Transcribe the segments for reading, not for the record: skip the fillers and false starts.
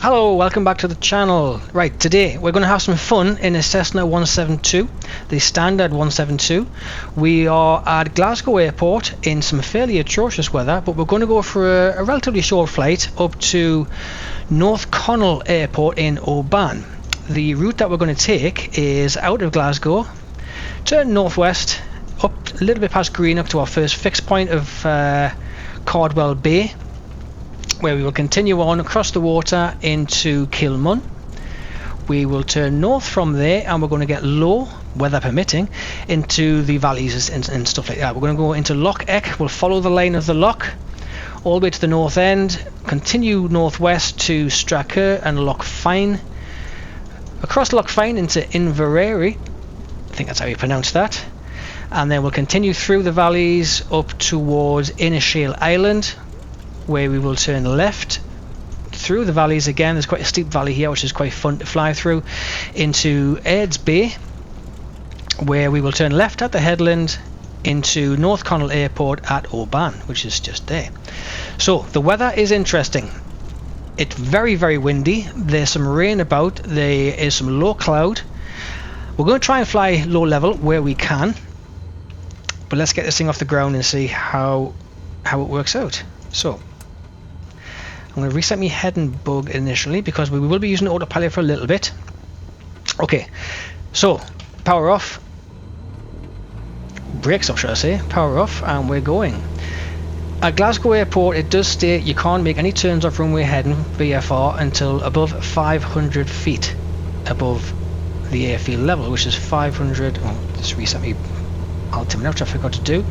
Hello, welcome back to the channel. Right, today we're going to have some fun in a Cessna 172, the standard 172. We are at Glasgow Airport in some fairly atrocious weather, but we're going to go for a relatively short flight up to North Connell Airport in Oban. The route that we're going to take is out of Glasgow, turn northwest, up a little bit past Greenock to our first fixed point of Cardwell Bay, where we will continue on across the water into Kilmun. We will turn north from there and we're going to get low, weather permitting, into the valleys and stuff like that. We're going to go into Loch Eck. We'll follow the lane of the loch all the way to the north end, continue northwest to Strachur and Loch Fyne, across Loch Fyne into Inveraray, I think that's how you pronounce that, and then we'll continue through the valleys up towards Inishail Island, where we will turn left through the valleys again. There's quite a steep valley here which is quite fun to fly through, into Airds Bay, where we will turn left at the Headland into North Connell Airport at Oban, which is just there. So the weather is interesting. It's very windy. There's some rain about. There is some low cloud. We're going to try and fly low level where we can, but let's get this thing off the ground and see how it works out. So I'm going to reset my head and bug initially because we will be using autopilot for a little bit. Okay, so power off, brakes off should I say, power off, and we're going. At Glasgow Airport it does state you can't make any turns off runway heading VFR until above 500 feet above the airfield level, which is 500, oh, just reset me altimeter, which I forgot to do,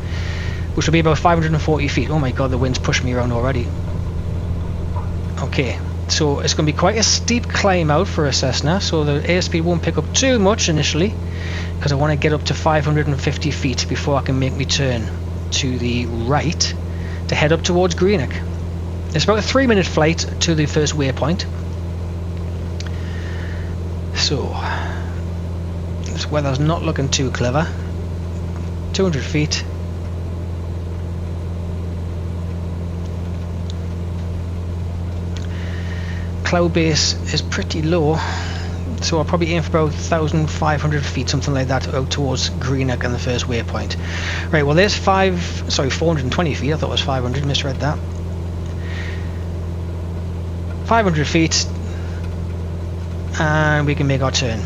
which will be about 540 feet. Oh my god, the wind's pushed me around already. Okay, so it's going to be quite a steep climb out for a Cessna, so the airspeed won't pick up too much initially because I want to get up to 550 feet before I can make me turn to the right to head up towards Greenock. It's about a 3-minute flight to the first waypoint. So this weather's not looking too clever. 200 feet. Cloud base is pretty low, so I'll probably aim for about 1,500 feet, something like that, out towards Greenock and the first waypoint. Right, well there's 420 feet, I thought it was 500, misread that. 500 feet, and we can make our turn.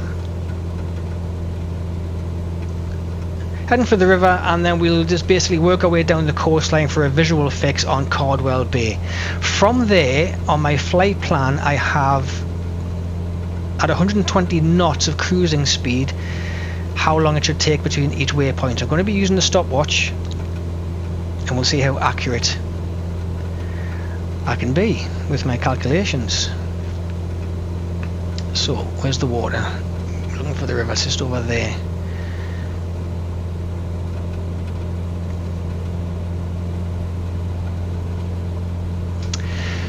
Heading for the river, and then we'll just basically work our way down the coastline for a visual fix on Cardwell Bay. From there, on my flight plan, I have at 120 knots of cruising speed how long it should take between each waypoint. I'm going to be using the stopwatch and we'll see how accurate I can be with my calculations. So where's the water? Looking for the river, it's just over there.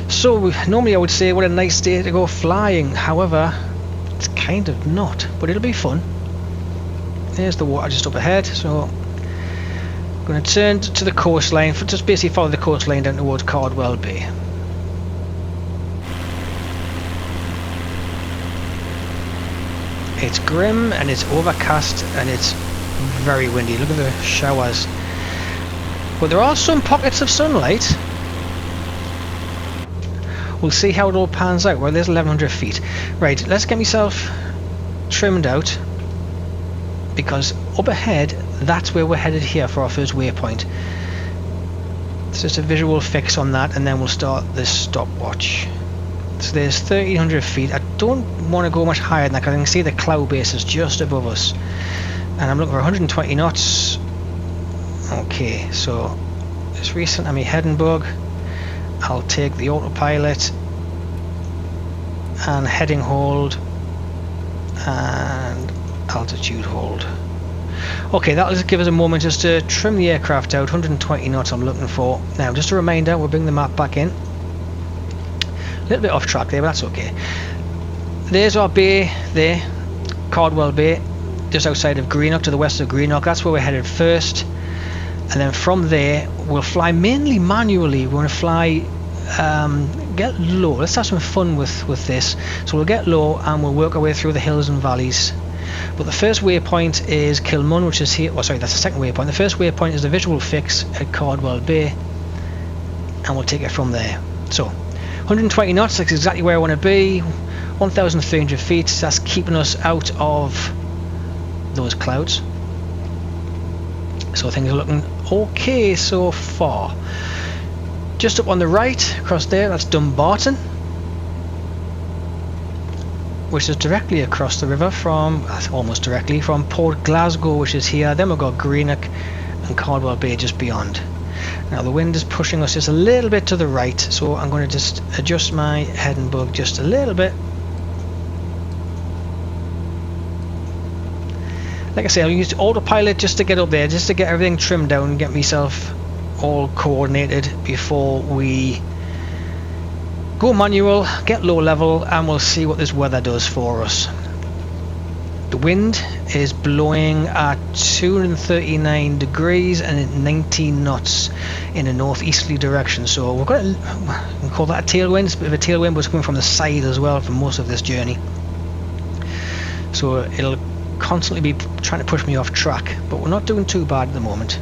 So normally I would say what a nice day to go flying, however it's kind of not, but it'll be fun. There's the water just up ahead, so I'm going to turn to the coastline, just basically follow the coastline down towards Cardwell Bay. It's grim and it's overcast and it's very windy. Look at the showers, but there are some pockets of sunlight. We'll see how it all pans out. Well, there's 1,100 feet. Right, let's get myself trimmed out, because up ahead, that's where we're headed here for our first waypoint. It's just a visual fix on that, and then we'll start this stopwatch. So there's 1,300 feet. I don't want to go much higher than that because I can see the cloud base is just above us. And I'm looking for 120 knots. Okay, so just reset on my heading bug. I'll take the autopilot and heading hold and altitude hold. Okay, that'll just give us a moment just to trim the aircraft out. 120 knots I'm looking for. Now just a reminder, we'll bring the map back in. A little bit off track there, but that's okay. There's our bay there, Cardwell Bay, just outside of Greenock, to the west of Greenock. That's where we're headed first. And then from there we'll fly mainly manually. We're going to fly get low. Let's have some fun with this. So we'll get low and we'll work our way through the hills and valleys. But the first waypoint is Kilmun, which is here. Oh, sorry, that's the second waypoint. The first waypoint is the visual fix at Cardwell Bay, and we'll take it from there. So 120 knots, that's exactly where I want to be. 1,300 feet, that's keeping us out of those clouds. So things are looking okay so far. Just up on the right, across there, that's Dumbarton, which is directly across the river from, almost directly, from Port Glasgow, which is here. Then we've got Greenock and Cardwell Bay just beyond. Now the wind is pushing us just a little bit to the right, so I'm going to just adjust my head and bug just a little bit. Like I say, I'll use autopilot just to get up there, just to get everything trimmed down and get myself all coordinated before we go manual, get low level, and we'll see what this weather does for us. The wind is blowing at 239 degrees and 19 knots in a northeasterly direction, so we've got we can call that a tailwind. It's a bit of a tailwind, but it's coming from the side as well for most of this journey, so it'll constantly be trying to push me off track, but we're not doing too bad at the moment.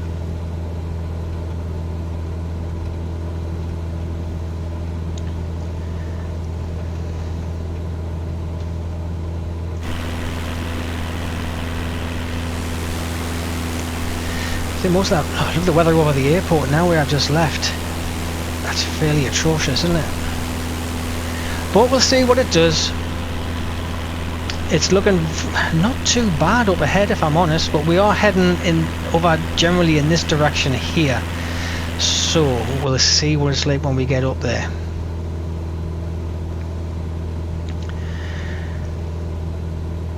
I think most of that, look at the weather over the airport now where I've just left. That's fairly atrocious, isn't it? But we'll see what it does. It's looking not too bad up ahead, if I'm honest, but we are heading in over generally in this direction here, so we'll see what it's like when we get up there.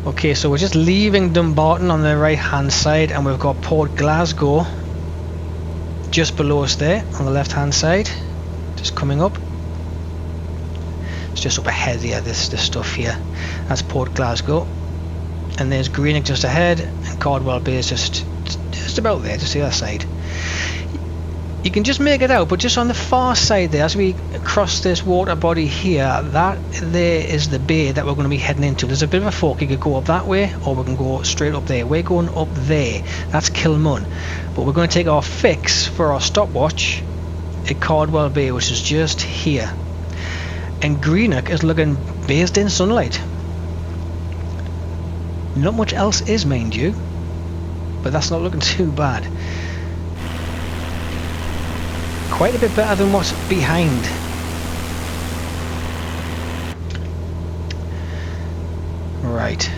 Okay, so we're just leaving Dumbarton on the right hand side, and we've got Port Glasgow just below us there on the left hand side, just coming up. It's just up ahead here, this stuff here. That's Port Glasgow, and there's Greenock just ahead, and Cardwell Bay is just about there, just the other side. You can just make it out, but just on the far side there, as we cross this water body here, that there is the bay that we're going to be heading into. There's a bit of a fork. You could go up that way, or we can go straight up there. We're going up there. That's Kilmun, but we're going to take our fix for our stopwatch at Cardwell Bay, which is just here. And Greenock is looking bathed in sunlight. Not much else is, mind you, but that's not looking too bad. Quite a bit better than what's behind. Right,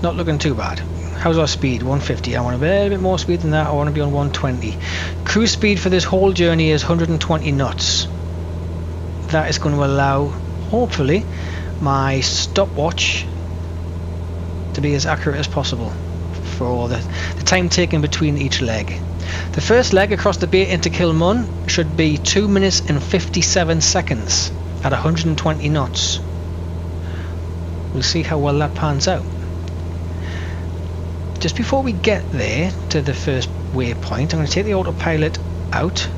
not looking too bad. How's our speed? 150. I want a bit more speed than that. I want to be on 120. Cruise speed for this whole journey is 120 knots. That is going to allow, hopefully, my stopwatch to be as accurate as possible for the time taken between each leg. The first leg across the bay into Kilmun should be 2 minutes and 57 seconds at 120 knots. We'll see how well that pans out. Just before we get there to the first waypoint, I'm going to take the autopilot out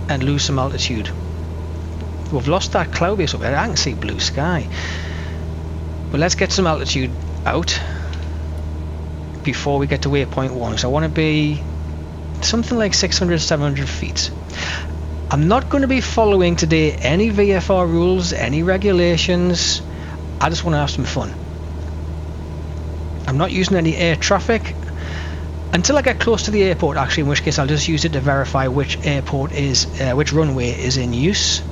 and lose some altitude. We've lost that cloud base up there. I can see blue sky. But let's get some altitude out before we get to waypoint 1. So I want to be something like 600-700 feet. I'm not going to be following today any VFR rules, any regulations. I just want to have some fun. I'm not using any air traffic until I get close to the airport, actually, in which case I'll just use it to verify which airport is, which runway is in use.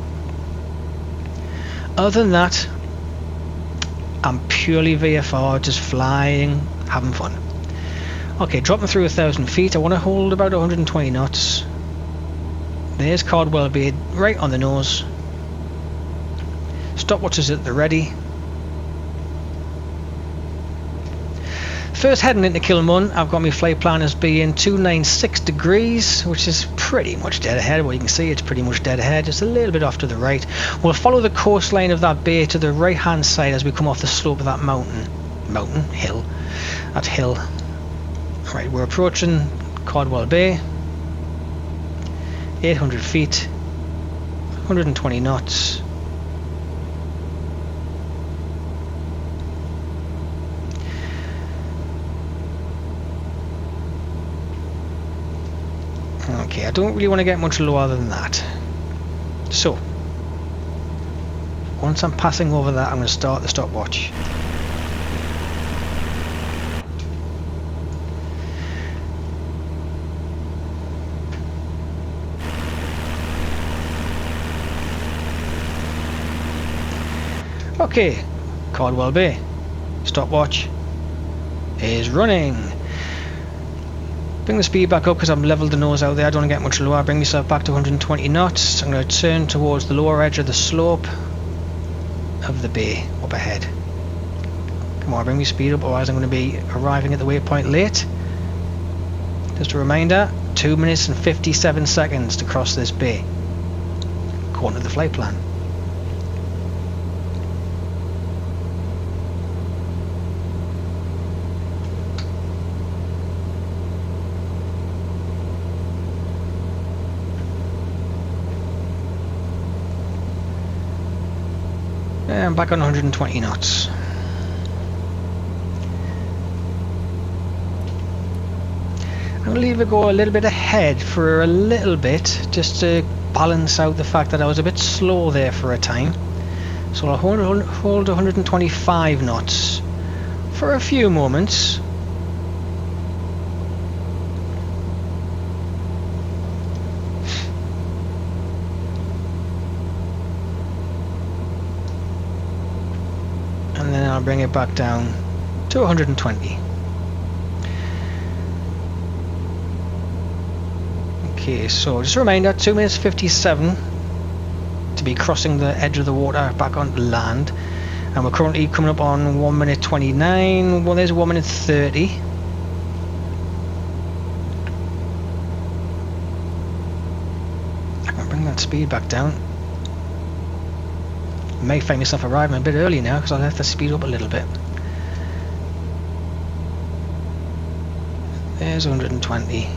Other than that, I'm purely VFR, just flying, having fun. Okay, dropping through 1,000 feet. I want to hold about 120 knots. There's Cardwell Bay right on the nose. Stopwatch is at the ready. First heading into Kilmun, I've got my flight plan as being 296 degrees, which is pretty much dead ahead. Well, you can see it's pretty much dead ahead, just a little bit off to the right. We'll follow the coastline of that bay to the right hand side as we come off the slope of that hill. Right, we're approaching Cardwell Bay. 800 feet, 120 knots. Okay, I don't really want to get much lower than that. So, once I'm passing over that, I'm going to start the stopwatch. Okay, Cardwell Bay, stopwatch is running. Bring the speed back up because I've leveled the nose out there. I don't want to get much lower. Bring myself back to 120 knots. I'm going to turn towards the lower edge of the slope of the bay up ahead. Come on, bring my speed up, otherwise I'm going to be arriving at the waypoint late. Just a reminder, 2 minutes and 57 seconds to cross this bay, according to the flight plan. I'm back on 120 knots. I'm going to leave it go a little bit ahead for a little bit, just to balance out the fact that I was a bit slow there for a time. So I'll hold 125 knots for a few moments. And then I'll bring it back down to 120. Okay, so just a reminder, 2 minutes 57 to be crossing the edge of the water back onto land. And we're currently coming up on 1 minute 29. Well, there's 1 minute 30. I can bring that speed back down. May find myself arriving a bit early now because I'll have to speed up a little bit. There's 120.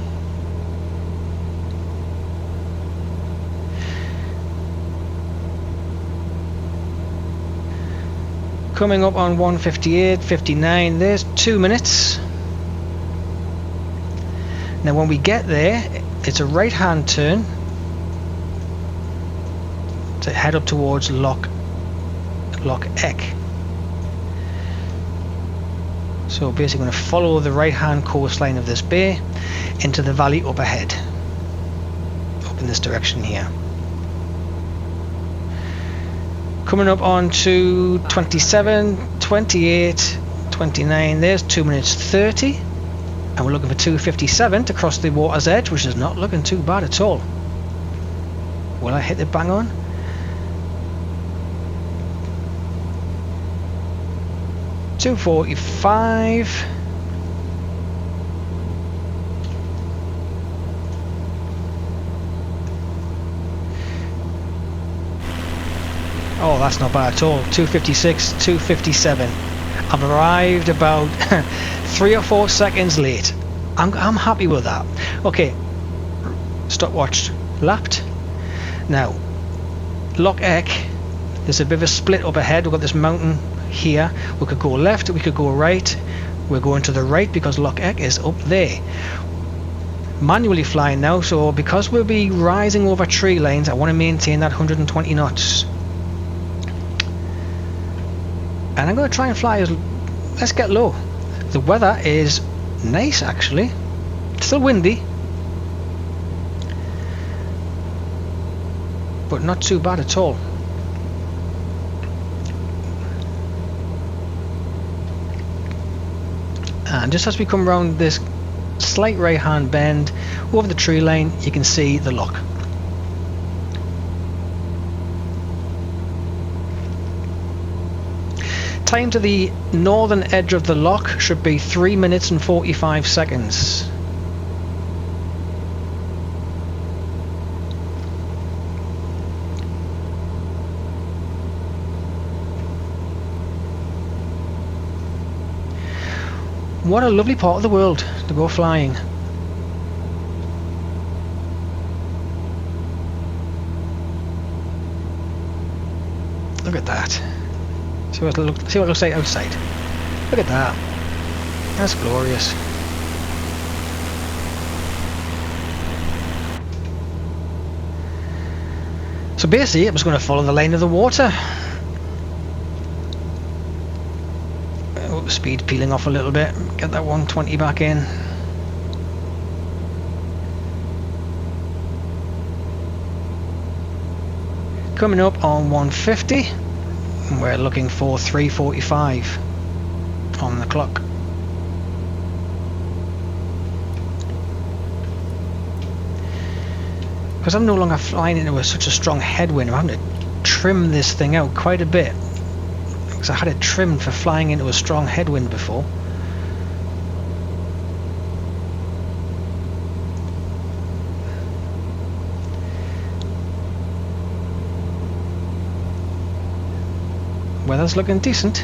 Coming up on 158, 59. There's 2 minutes. Now when we get there, it's a right hand turn to head up towards Loch Eck. So basically going to follow the right hand coastline of this bay into the valley up ahead, up in this direction here. Coming up on to 27, 28, 29. There's 2 minutes 30, and we're looking for 2:57 to cross the water's edge, which is not looking too bad at all. Will I hit it bang on? $2:45. Oh, that's not bad at all. 2:56, 2:57. I've arrived about 3 or 4 seconds late. I'm happy with that. Okay, stopwatch lapped. Now, Loch Eck, there's a bit of a split up ahead. We've got this mountain here. We could go left, we could go right. We're going to the right because Loch Eck is up there. Manually flying now, so because we'll be rising over tree lines, I want to maintain that 120 knots. And I'm going to try and fly let's get low. The weather is nice actually. It's still windy, but not too bad at all. And just as we come around this slight right hand bend over the tree line, you can see the loch. Time to the northern edge of the loch should be 3 minutes and 45 seconds. What a lovely part of the world to go flying. Look at that. See what it looks like outside. Look at that. That's glorious. So basically it was going to follow the line of the water. Oh, speed peeling off a little bit. Get that 120 back in. Coming up on 150. And we're looking for 345 on the clock. Because I'm no longer flying into such a strong headwind, I'm having to trim this thing out quite a bit. Because I had it trimmed for flying into a strong headwind before. Weather's looking decent.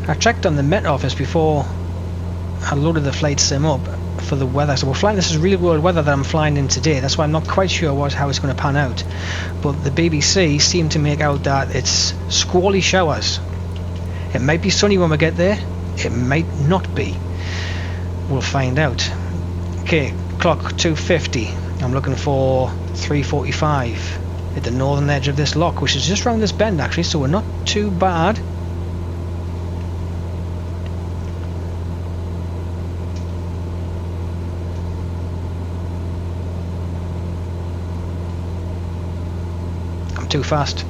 I checked on the Met Office before I loaded the flight sim up for the weather. So we're flying, this is real world weather that I'm flying in today. That's why I'm not quite sure how it's going to pan out. But the BBC seemed to make out that it's squally showers. It might be sunny when we get there. It might not be. We'll find out. Okay, clock 250. I'm looking for 345 at the northern edge of this loch, which is just around this bend actually, so we're not too bad. Too fast.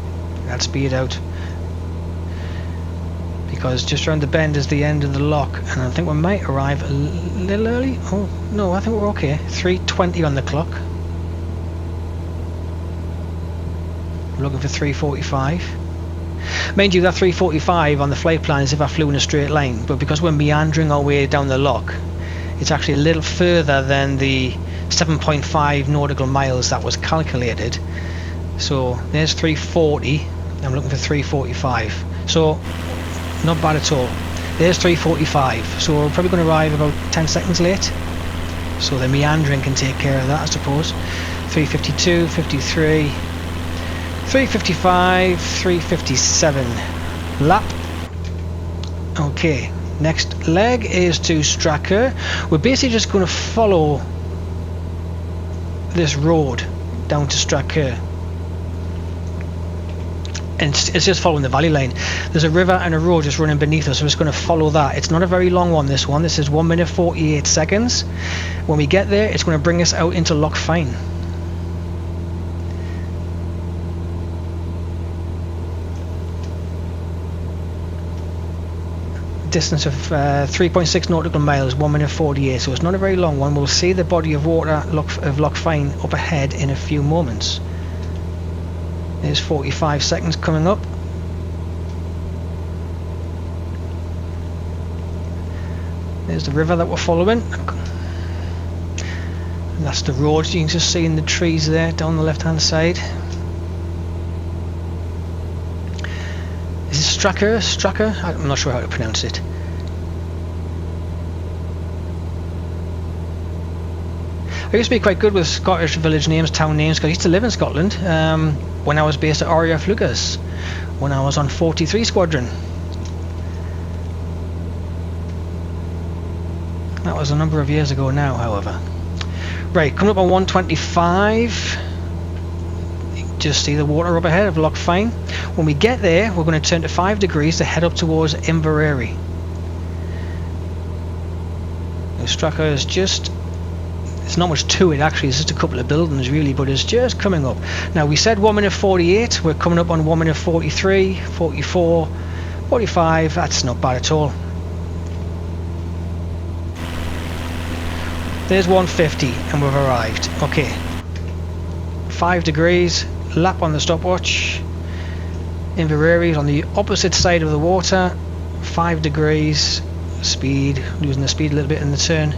I'll speed out because just around the bend is the end of the loch, and I think we might arrive a little early. Oh no, I think we're okay. 320 on the clock. I'm looking for 345. Mind you, that 345 on the flight plan is if I flew in a straight line, but because we're meandering our way down the loch, it's actually a little further than the 7.5 nautical miles that was calculated. So there's 340. I'm looking for 345. So not bad at all. There's 345. So we're probably going to arrive about 10 seconds late. So the meandering can take care of that, I suppose. 352, 53, 355, 357. Lap. Okay. Next leg is to Strachur. We're basically just going to follow this road down to Strachur. And it's just following the valley line. There's a river and a road just running beneath us, so it's going to follow that. It's not a very long one, this one. This is 1 minute 48 seconds. When we get there, it's going to bring us out into Loch Fyne. Distance of 3.6 nautical miles, 1 minute 48, so it's not a very long one. We'll see the body of water of Loch Fyne up ahead in a few moments. There's 45 seconds coming up. There's the river that we're following. And that's the road you can just see in the trees there down the left hand side. Is it Strachur? Strachur? I'm not sure how to pronounce it. I used to be quite good with Scottish village names, town names, because I used to live in Scotland when I was based at RAF Lucas, when I was on 43 Squadron. That was a number of years ago now, however. Right, coming up on 125. You can just see the water up ahead of Loch Fyne. When we get there, we're going to turn to 5 degrees to head up towards Inveraray. Strachur is just... There's not much to it actually, it's just a couple of buildings really, but it's just coming up. Now we said 1 minute 48, we're coming up on 1 minute 43, 44, 45, that's not bad at all. There's 150 and we've arrived. Okay. 5 degrees, lap on the stopwatch. Inveraray is on the opposite side of the water. 5 degrees, speed, losing the speed a little bit in the turn.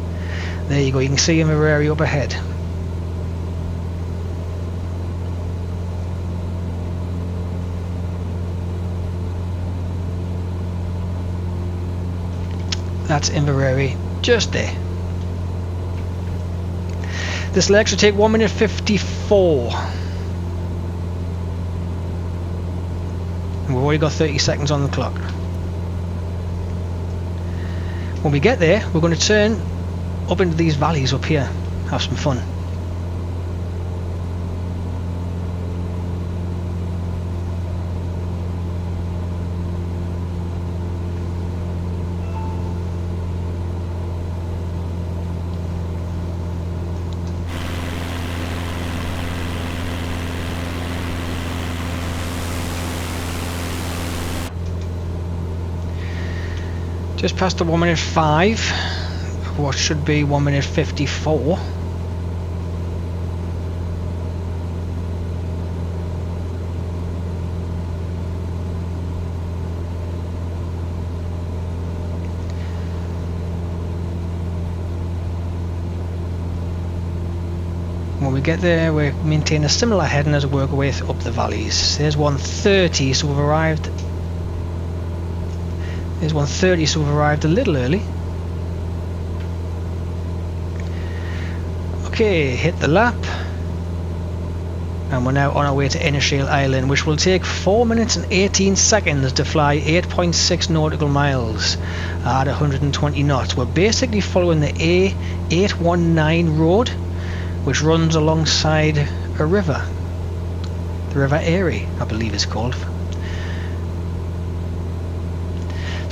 There you go, you can see Inveraray up ahead. That's Inveraray just there. This leg should take 1 minute 54. And we've already got 30 seconds on the clock. When we get there, we're going to turn up into these valleys up here, have some fun. Just past the 1 minute 5, what should be 1 minute 54. When we get there, we maintain a similar heading as we work our way up the valleys. There's 1:30, so we've arrived. There's 1:30, so we've arrived a little early. Okay, hit the lap. And we're now on our way to Inishail Island, which will take 4 minutes and 18 seconds to fly 8.6 nautical miles at 120 knots. We're basically following the A819 road, which runs alongside a river. The River Erie, I believe it's called.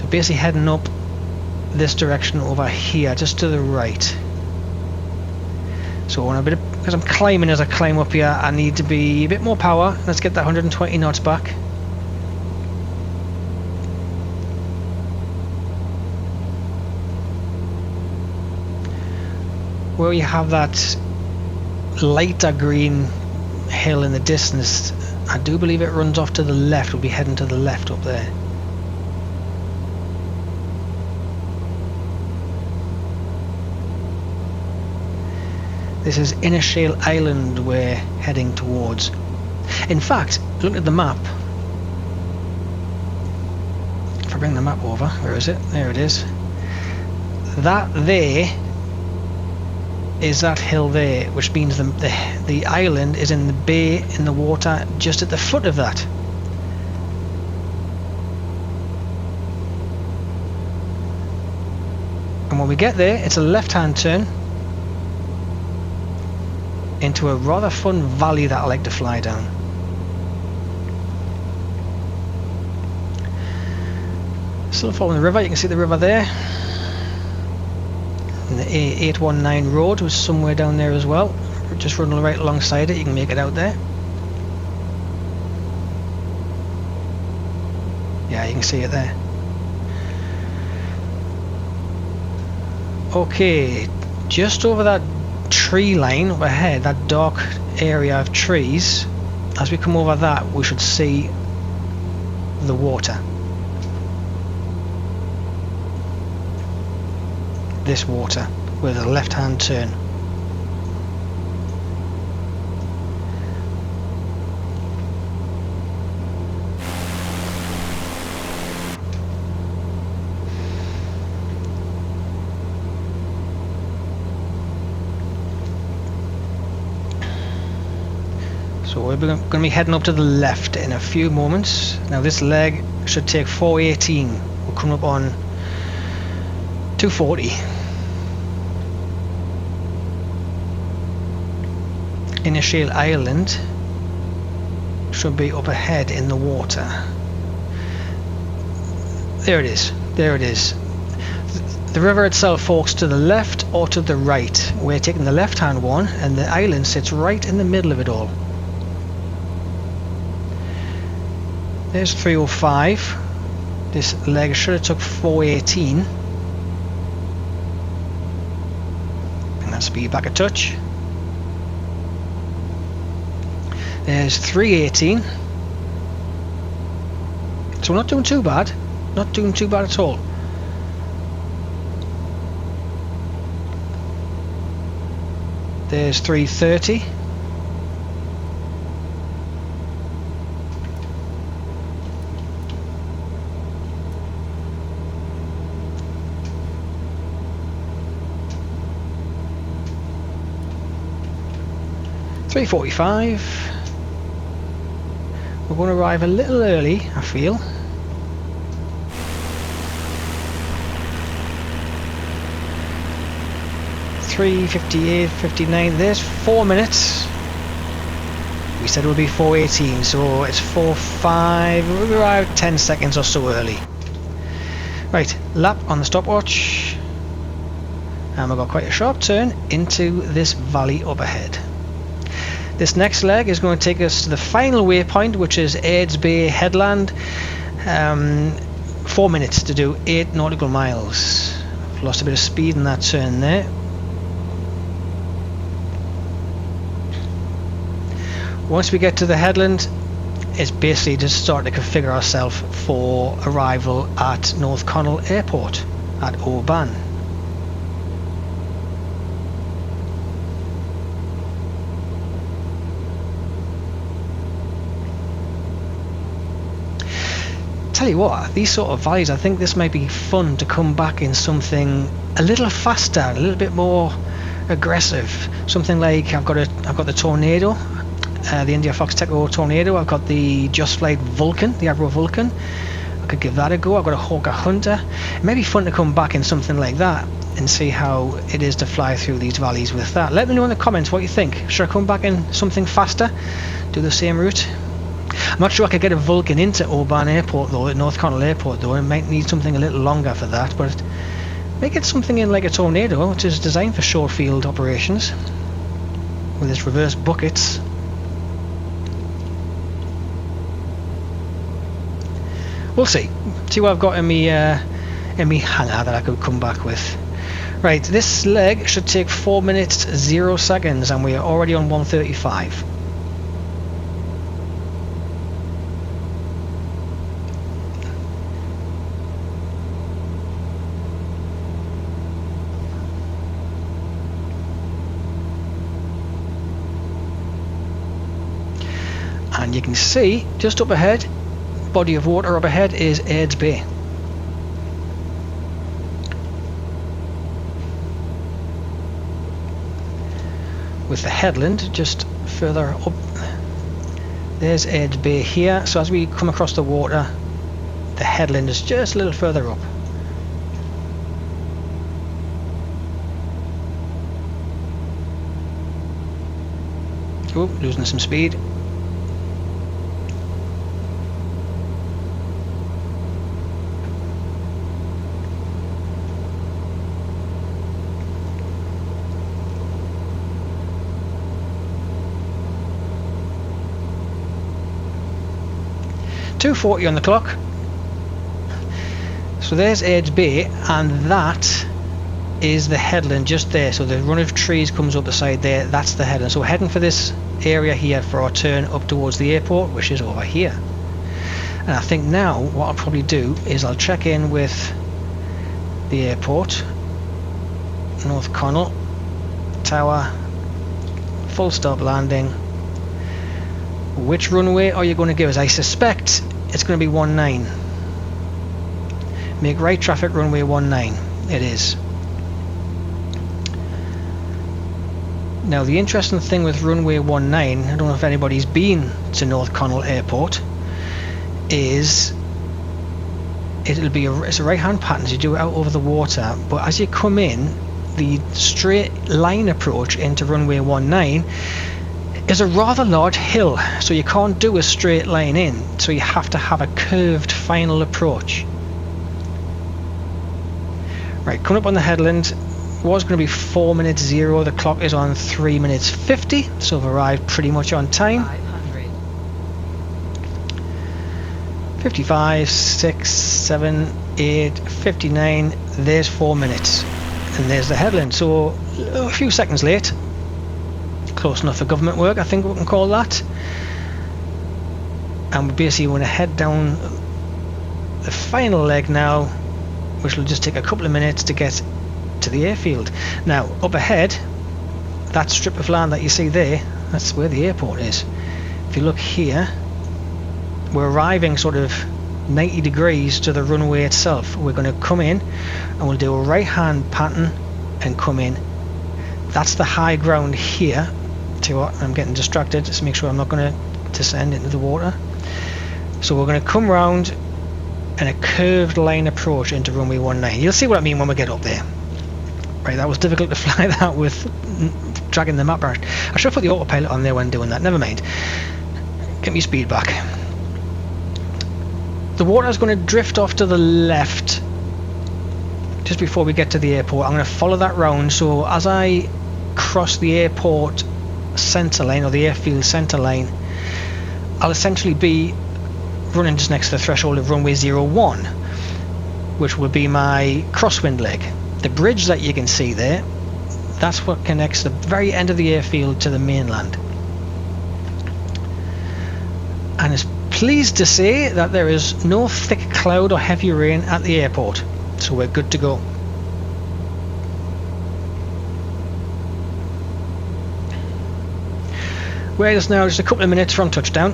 Basically heading up this direction over here, just to the right. So on a bit of, because I'm climbing as I climb up here, I need to be a bit more power. Let's get that 120 knots back. Where you have that lighter green hill in the distance, I do believe it runs off to the left. We'll be heading to the left up there. This is Inishail Island we're heading towards. In fact, look at the map. If I bring the map over, where is it? There it is. That there is that hill there, which means the island is in the bay, in the water, just at the foot of that. And when we get there, it's a left-hand turn into a rather fun valley that I like to fly down. Still following the river, you can see the river there. And the A819 road was somewhere down there as well. We're just running right alongside it, you can make it out there. Yeah, you can see it there. Okay, just over that tree line up ahead, that dark area of trees, as we come over that, we should see the water. This water with a left-hand turn. So we're going to be heading up to the left in a few moments. Now this leg should take 418. We're coming up on 240. Inishail Island should be up ahead in the water. There it is. There it is. The river itself forks to the left or to the right. We're taking the left-hand one, and the island sits right in the middle of it all. There's 305. This leg should have took 418. And that speed back a touch. There's 318. So we're not doing too bad. Not doing too bad at all. There's 330. 3:45. We're going to arrive a little early, I feel. .58, 59. There's 4 minutes. We said it would be 4:18, so it's 4:05. We arrived 10 seconds or so early. Right, lap on the stopwatch. And we've got quite a sharp turn into this valley up ahead. This next leg is going to take us to the final waypoint, which is Airds Bay Headland. 4 minutes to do 8 nautical miles. I've lost a bit of speed in that turn there. Once we get to the headland, it's basically just starting to configure ourselves for arrival at North Connell Airport at Oban. Tell you what, these sort of valleys, I think this might be fun to come back in something a little faster, a little bit more aggressive. Something like I've got the Tornado. The India Fox Takeoff Tornado. I've got the Just Flight Vulcan, the Avro Vulcan. I could give that a go. I've got a Hawker Hunter. It may be fun to come back in something like that and see how it is to fly through these valleys with that. Let me know in the comments what you think. Should I come back in something faster? Do the same route? I'm not sure I could get a Vulcan into Oban Airport though, at North Connell Airport though. I might need something a little longer for that, but make it something in like a Tornado, which is designed for short field operations with its reverse buckets. We'll see what I've got in me hangar that I could come back with. Right, this leg should take 4 minutes 0 seconds, and we are already on 1:35. And you can see just up ahead, body of water up ahead is Airds Bay. With the headland just further up. There's Airds Bay here, so as we come across the water, the headland is just a little further up. Oh, losing some speed. .240 on the clock. So there's Airds Bay, and that is the headland just there. So the run of trees comes up the side there. That's the headland. So we're heading for this area here for our turn up towards the airport, which is over here. And I think now what I'll probably do is I'll check in with the airport, North Connell Tower, full stop landing. Which runway are you going to give us? I suspect it's going to be 19. Make right traffic runway 19. It is. Now the interesting thing with runway 19, I don't know if anybody's been to North Connell Airport, is it's a right hand pattern. So you do it out over the water, but as you come in, the straight line approach into runway 19 is a rather large hill, so you can't do a straight line in, so you have to have a curved final approach. Right, coming up on the headland, was going to be 4 minutes 0, the clock is on 3 minutes 50, so we've arrived pretty much on time. 500. 55, 6, 7, 8, 59, there's 4 minutes, and there's the headland, so a few seconds late. Close enough for government work, I think we can call that. And we basically want to head down the final leg now, which will just take a couple of minutes to get to the airfield. Now up ahead, that strip of land that you see there, that's where the airport is. If you look here, we're arriving sort of 90 degrees to the runway itself. We're going to come in and we'll do a right hand pattern and come in. That's the high ground here Tell you what, I'm getting distracted. Just make sure I'm not going to descend into the water. So we're going to come round in a curved line approach into runway 19. You'll see what I mean when we get up there. Right, that was difficult to fly that with dragging the map around. I should have put the autopilot on there when doing that. Never mind. Get me speed back. The water is going to drift off to the left just before we get to the airport. I'm going to follow that round, so as I cross the airport centre line, or the airfield centre line, I'll essentially be running just next to the threshold of runway 01, which will be my crosswind leg. The bridge that you can see there, that's what connects the very end of the airfield to the mainland. And it's pleased to say that there is no thick cloud or heavy rain at the airport, so we're good to go. We're just now just a couple of minutes from touchdown.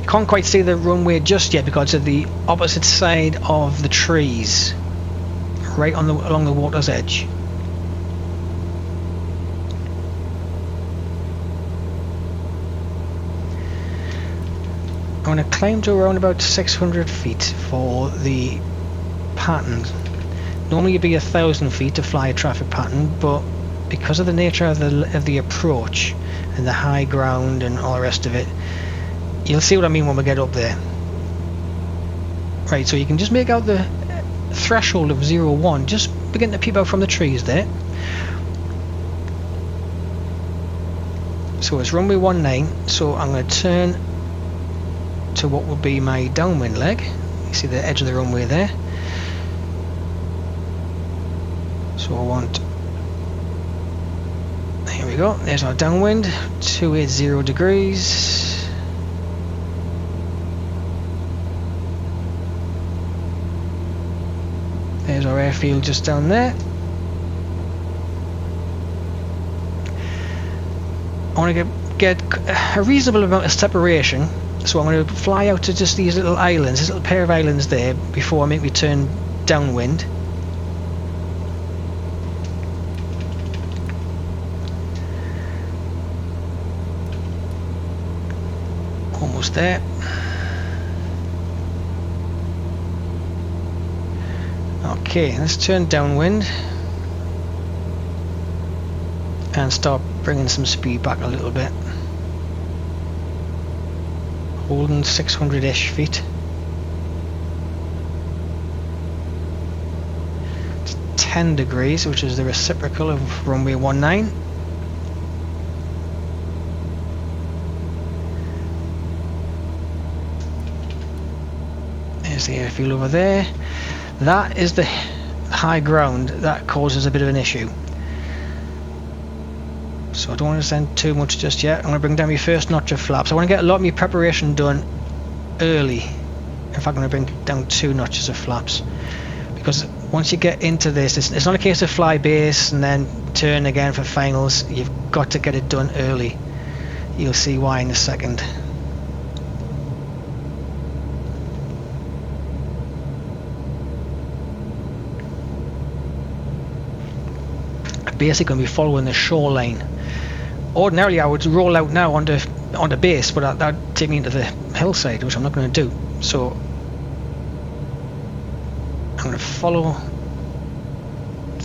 Can't quite see the runway just yet because of the opposite side of the trees, right on along the water's edge. I'm going to climb to around about 600 feet for the pattern. Normally it'd be 1,000 feet to fly a traffic pattern, but because of the nature of the approach and the high ground and all the rest of it, you'll see what I mean when we get up there. Right, so you can just make out the threshold of 01, just begin to peep out from the trees there. So it's runway 19, so I'm going to turn to what will be my downwind leg. You see the edge of the runway there. So I want, here we go, there's our downwind, 280 degrees. There's our airfield just down there. I want to get a reasonable amount of separation, so I'm going to fly out to just these little islands, this little pair of islands there, before I make me turn downwind. Almost there. Okay, let's turn downwind and start bringing some speed back a little bit. Holding 600-ish feet. It's 10 degrees, which is the reciprocal of runway 19. There's the airfield over there. That is the high ground that causes a bit of an issue. So I don't want to send too much just yet. I'm going to bring down my first notch of flaps. I want to get a lot of my preparation done early. In fact, I'm going to bring down 2 notches of flaps. Because once you get into this, it's not a case of fly base and then turn again for finals. You've got to get it done early. You'll see why in a second. Basically going to be following the shoreline. Ordinarily I would roll out now onto base, but that would take me into the hillside, which I'm not going to do. So I'm going to follow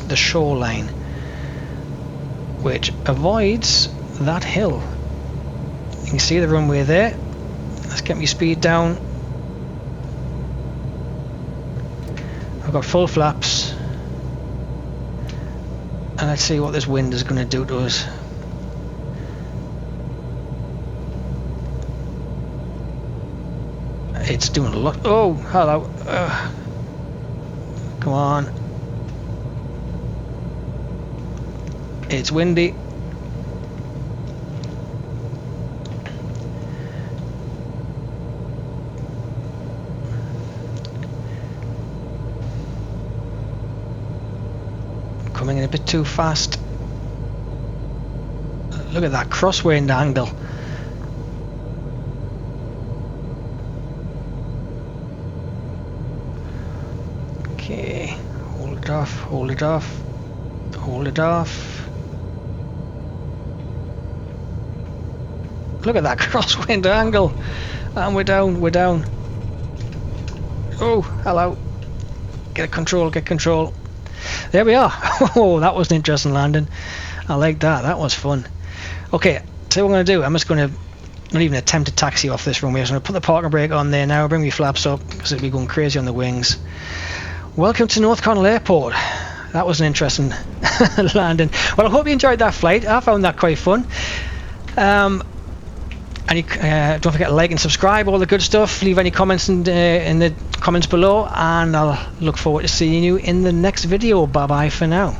the shoreline, which avoids that hill. You can see the runway there. Let's get my speed down. I've got full flaps. And let's see what this wind is going to do to us. It's doing a lot. Oh, hello. Come on. It's windy. Coming in a bit too fast. Look at that crosswind angle. Okay, hold it off, hold it off, hold it off. Look at that crosswind angle. And we're down, we're down. Oh, hello. Get control, get control. There we are. Oh, that was an interesting landing. I like that, that was fun. Okay, so what I'm going to do, I'm just going to not even attempt to taxi off this runway. I'm just going to put the parking brake on there now, bring my flaps up because it'll be going crazy on the wings. Welcome to North Cardwell Airport. That was an interesting landing. Well, I hope you enjoyed that flight. I found that quite fun. And you, don't forget to like and subscribe, all the good stuff. Leave any comments in the comments below, and I'll look forward to seeing you in the next video. Bye bye for now.